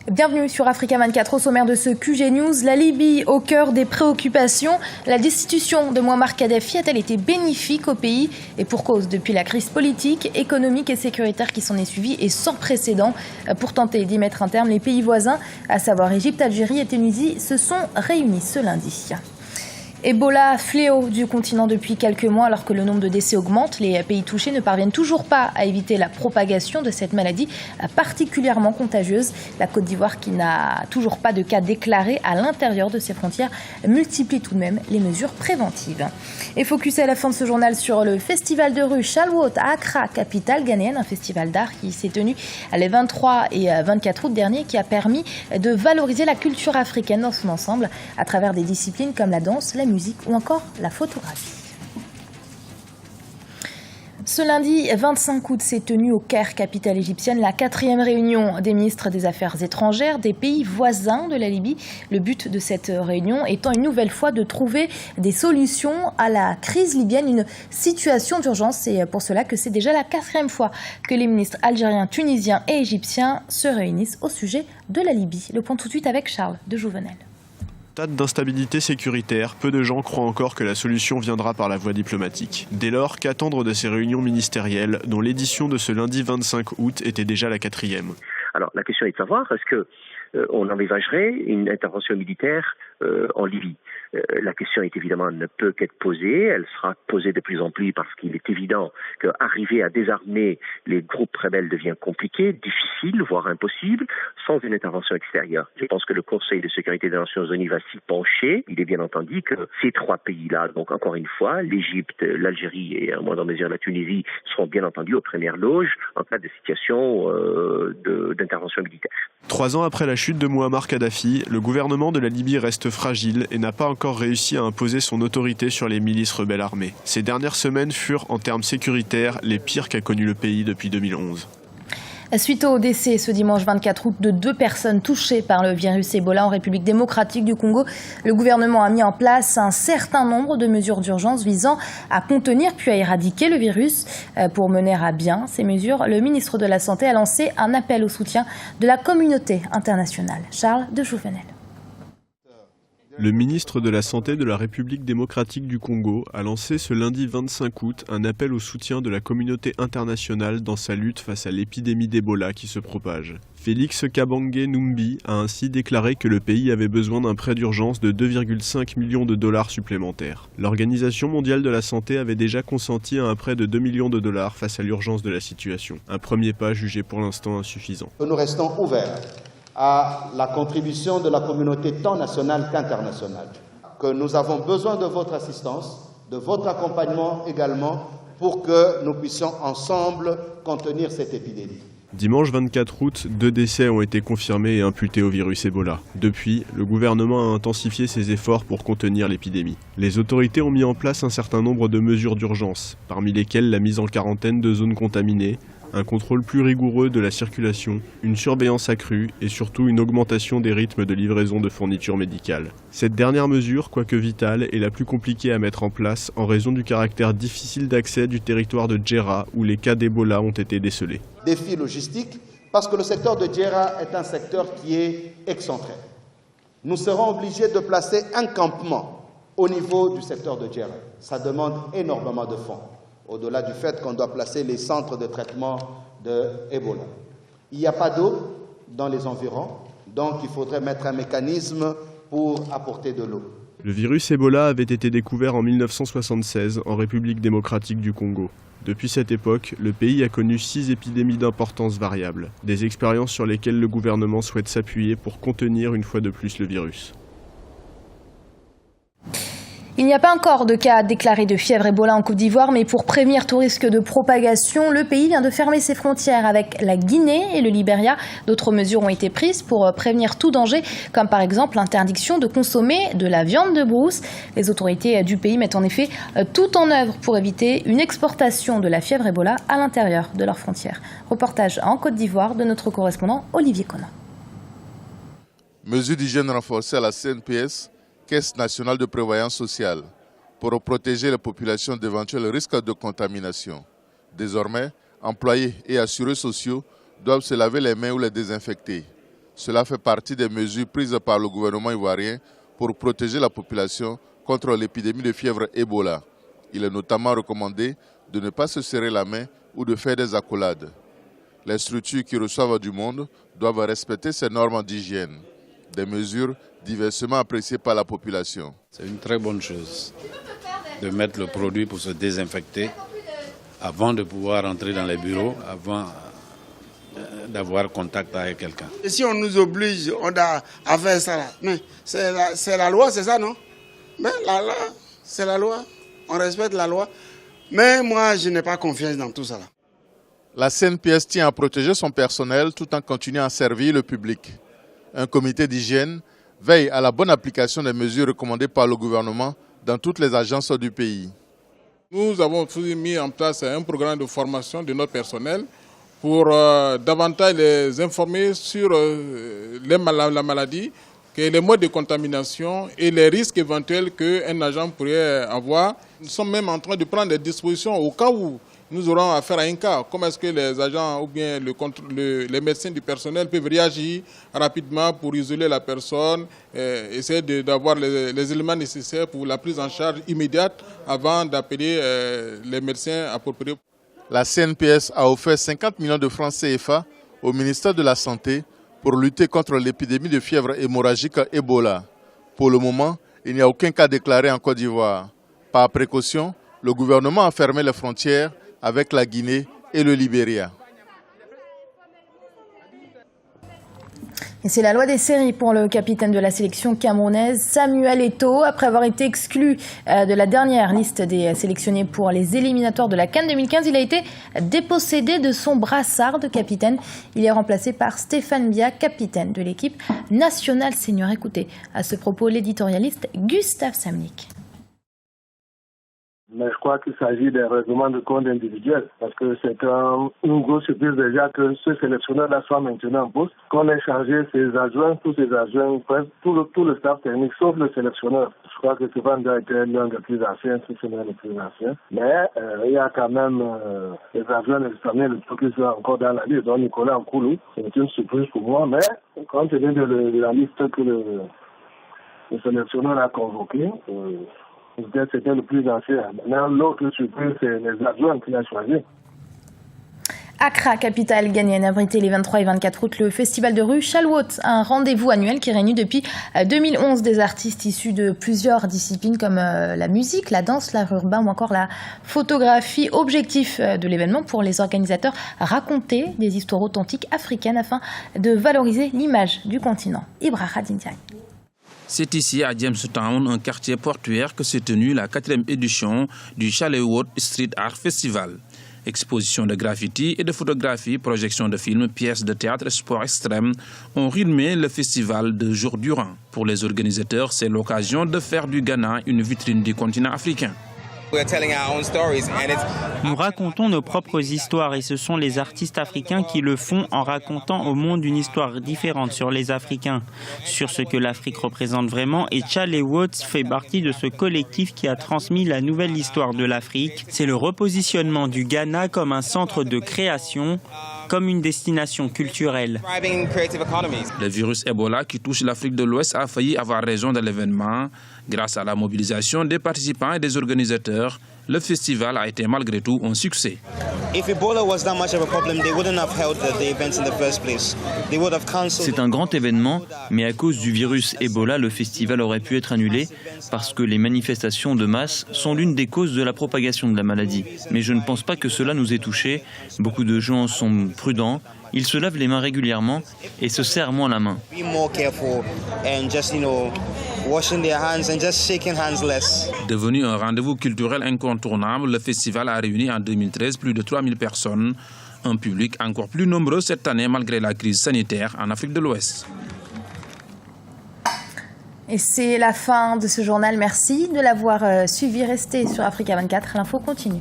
Bienvenue sur Africa 24 au sommaire de ce QG News. La Libye au cœur des préoccupations. La destitution de Mouammar Kadhafi a-t-elle été bénéfique au pays? Et pour cause, depuis la crise politique, économique et sécuritaire qui s'en est suivie et sans précédent. Pour tenter d'y mettre un terme, les pays voisins, à savoir Égypte, Algérie et Tunisie, se sont réunis ce lundi. Ebola, fléau du continent depuis quelques mois, alors que le nombre de décès augmente, les pays touchés ne parviennent toujours pas à éviter la propagation de cette maladie particulièrement contagieuse. La Côte d'Ivoire, qui n'a toujours pas de cas déclarés à l'intérieur de ses frontières, multiplie tout de même les mesures préventives. Et focus à la fin de ce journal sur le festival de rue Chalwout à Accra, capitale ghanéenne, un festival d'art qui s'est tenu les 23 et 24 août dernier, qui a permis de valoriser la culture africaine dans son ensemble à travers des disciplines comme la danse, la musique ou encore la photographie. Ce lundi 25 août s'est tenue au Caire, capitale égyptienne, la 4e réunion des ministres des Affaires étrangères des pays voisins de la Libye. Le but de cette réunion étant une nouvelle fois de trouver des solutions à la crise libyenne, une situation d'urgence. C'est pour cela que c'est déjà la 4e fois que les ministres algériens, tunisiens et égyptiens se réunissent au sujet de la Libye. Le point tout de suite avec Charles de Jouvenel. Stade d'instabilité sécuritaire, peu de gens croient encore que la solution viendra par la voie diplomatique. Dès lors, qu'attendre de ces réunions ministérielles, dont l'édition de ce lundi 25 août était déjà la 4e? Alors la question est de savoir, est-ce que on envisagerait une intervention militaire en Libye? La question est évidemment ne peut qu'être posée, elle sera posée de plus en plus parce qu'il est évident qu'arriver à désarmer les groupes rebelles devient compliqué, difficile, voire impossible, sans une intervention extérieure. Je pense que le Conseil de sécurité des Nations Unies va s'y pencher. Il est bien entendu que ces trois pays-là, donc encore une fois, l'Égypte, l'Algérie et à moindre mesure la Tunisie, seront bien entendu aux premières loges en cas de situation d'intervention militaire. 3 ans après la chute de Mouammar Kadhafi, le gouvernement de la Libye reste fragile et n'a pas encore réussi à imposer son autorité sur les milices rebelles armées. Ces dernières semaines furent, en termes sécuritaires, les pires qu'a connu le pays depuis 2011. Suite au décès ce dimanche 24 août de 2 personnes touchées par le virus Ebola en République démocratique du Congo, le gouvernement a mis en place un certain nombre de mesures d'urgence visant à contenir puis à éradiquer le virus. Pour mener à bien ces mesures, le ministre de la Santé a lancé un appel au soutien de la communauté internationale. Charles de Jouvenel. Le ministre de la Santé de la République démocratique du Congo a lancé ce lundi 25 août un appel au soutien de la communauté internationale dans sa lutte face à l'épidémie d'Ebola qui se propage. Félix Kabange Numbi a ainsi déclaré que le pays avait besoin d'un prêt d'urgence de 2,5 millions de dollars supplémentaires. L'Organisation mondiale de la santé avait déjà consenti à un prêt de 2 millions de dollars face à l'urgence de la situation. Un premier pas jugé pour l'instant insuffisant. Nous restons ouverts à la contribution de la communauté tant nationale qu'internationale, que nous avons besoin de votre assistance, de votre accompagnement également, pour que nous puissions ensemble contenir cette épidémie. Dimanche 24 août, 2 décès ont été confirmés et imputés au virus Ebola. Depuis, le gouvernement a intensifié ses efforts pour contenir l'épidémie. Les autorités ont mis en place un certain nombre de mesures d'urgence, parmi lesquelles la mise en quarantaine de zones contaminées, un contrôle plus rigoureux de la circulation, une surveillance accrue et surtout une augmentation des rythmes de livraison de fournitures médicales. Cette dernière mesure, quoique vitale, est la plus compliquée à mettre en place en raison du caractère difficile d'accès du territoire de Djerra où les cas d'Ebola ont été décelés. Défi logistique, parce que le secteur de Djerra est un secteur qui est excentré. Nous serons obligés de placer un campement au niveau du secteur de Djerra. Ça demande énormément de fonds, au-delà du fait qu'on doit placer les centres de traitement de Ebola. Il n'y a pas d'eau dans les environs, donc il faudrait mettre un mécanisme pour apporter de l'eau. Le virus Ebola avait été découvert en 1976 en République démocratique du Congo. Depuis cette époque, le pays a connu 6 épidémies d'importance variable, des expériences sur lesquelles le gouvernement souhaite s'appuyer pour contenir une fois de plus le virus. Il n'y a pas encore de cas déclarés de fièvre Ebola en Côte d'Ivoire, mais pour prévenir tout risque de propagation, le pays vient de fermer ses frontières avec la Guinée et le Libéria. D'autres mesures ont été prises pour prévenir tout danger, comme par exemple l'interdiction de consommer de la viande de brousse. Les autorités du pays mettent en effet tout en œuvre pour éviter une exportation de la fièvre Ebola à l'intérieur de leurs frontières. Reportage en Côte d'Ivoire de notre correspondant Olivier Conan. Mesures d'hygiène renforcées à la CNPS, Caisse nationale de prévoyance sociale, pour protéger la population d'éventuels risques de contamination. Désormais, employés et assurés sociaux doivent se laver les mains ou les désinfecter. Cela fait partie des mesures prises par le gouvernement ivoirien pour protéger la population contre l'épidémie de fièvre Ebola. Il est notamment recommandé de ne pas se serrer la main ou de faire des accolades. Les structures qui reçoivent du monde doivent respecter ces normes d'hygiène, des mesures diversement appréciées par la population. C'est une très bonne chose de mettre le produit pour se désinfecter avant de pouvoir entrer dans les bureaux, avant d'avoir contact avec quelqu'un. Et si on nous oblige à faire ça, mais c'est la loi, c'est ça, non? Mais là, c'est la loi, on respecte la loi. Mais moi, je n'ai pas confiance dans tout ça. La CNPS tient à protéger son personnel tout en continuant à servir le public. Un comité d'hygiène veille à la bonne application des mesures recommandées par le gouvernement dans toutes les agences du pays. Nous avons aussi mis en place un programme de formation de notre personnel pour davantage les informer sur la maladie, les modes de contamination et les risques éventuels qu'un agent pourrait avoir. Nous sommes même en train de prendre des dispositions au cas où nous aurons affaire à un cas. Comment est-ce que les agents ou bien les médecins du personnel peuvent réagir rapidement pour isoler la personne, essayer d'avoir les éléments nécessaires pour la prise en charge immédiate avant d'appeler les médecins appropriés. La CNPS a offert 50 millions de francs CFA au ministère de la Santé pour lutter contre l'épidémie de fièvre hémorragique Ebola. Pour le moment, il n'y a aucun cas déclaré en Côte d'Ivoire. Par précaution, le gouvernement a fermé les frontières avec la Guinée et le Libéria. Et c'est la loi des séries pour le capitaine de la sélection camerounaise, Samuel Eto'o. Après avoir été exclu de la dernière liste des sélectionnés pour les éliminatoires de la CAN 2015, il a été dépossédé de son brassard de capitaine. Il est remplacé par Stéphane Biya, capitaine de l'équipe nationale senior. Écoutez à ce propos l'éditorialiste Gustave Samnick. Mais je crois qu'il s'agit des règlements de compte individuels, parce que c'est une grosse surprise déjà que ce sélectionneur-là soit maintenant en poste, qu'on ait changé ses adjoints, tous ses adjoints, tout le staff technique, sauf le sélectionneur. Je crois que Stéphane Biya était l'un des plus anciens, si ce n'est le plus ancien. Mais il y a quand même les adjoints de l'Espagnol qui sont encore dans la liste, dont Nicolas Nkoulou. C'est une surprise pour moi, mais compte tenu de la liste que le sélectionneur a convoquée, c'était le plus ancien. Maintenant, l'autre surprise, c'est les adjoints qu'il a choisis. Accra, capitale ghanéenne, abritait les 23 et 24 août le festival de rue Chalwot, un rendez-vous annuel qui réunit depuis 2011 des artistes issus de plusieurs disciplines comme la musique, la danse, l'art urbain ou encore la photographie. Objectif de l'événement pour les organisateurs, raconter des histoires authentiques africaines afin de valoriser l'image du continent. Ibrahima Dindiaye. C'est ici, à Jamestown, un quartier portuaire, que s'est tenue la 4e édition du Chalwot Street Art Festival. Exposition de graffiti et de photographie, projection de films, pièces de théâtre et sport extrême ont rythmé le festival 2 jours durant. Pour les organisateurs, c'est l'occasion de faire du Ghana une vitrine du continent africain. Nous racontons nos propres histoires et ce sont les artistes africains qui le font en racontant au monde une histoire différente sur les Africains, sur ce que l'Afrique représente vraiment, et Chalwot fait partie de ce collectif qui a transmis la nouvelle histoire de l'Afrique. C'est le repositionnement du Ghana comme un centre de création, comme une destination culturelle. Le virus Ebola qui touche l'Afrique de l'Ouest a failli avoir raison de l'événement. Grâce à la mobilisation des participants et des organisateurs, le festival a été malgré tout un succès. C'est un grand événement, mais à cause du virus Ebola, le festival aurait pu être annulé parce que les manifestations de masse sont l'une des causes de la propagation de la maladie. Mais je ne pense pas que cela nous ait touchés. Beaucoup de gens sont prudents, ils se lavent les mains régulièrement et se serrent moins la main. Devenu un rendez-vous culturel incontournable, le festival a réuni en 2013 plus de 3000 personnes, un public encore plus nombreux cette année malgré la crise sanitaire en Afrique de l'Ouest. Et c'est la fin de ce journal. Merci de l'avoir suivi. Restez sur Africa 24. L'info continue.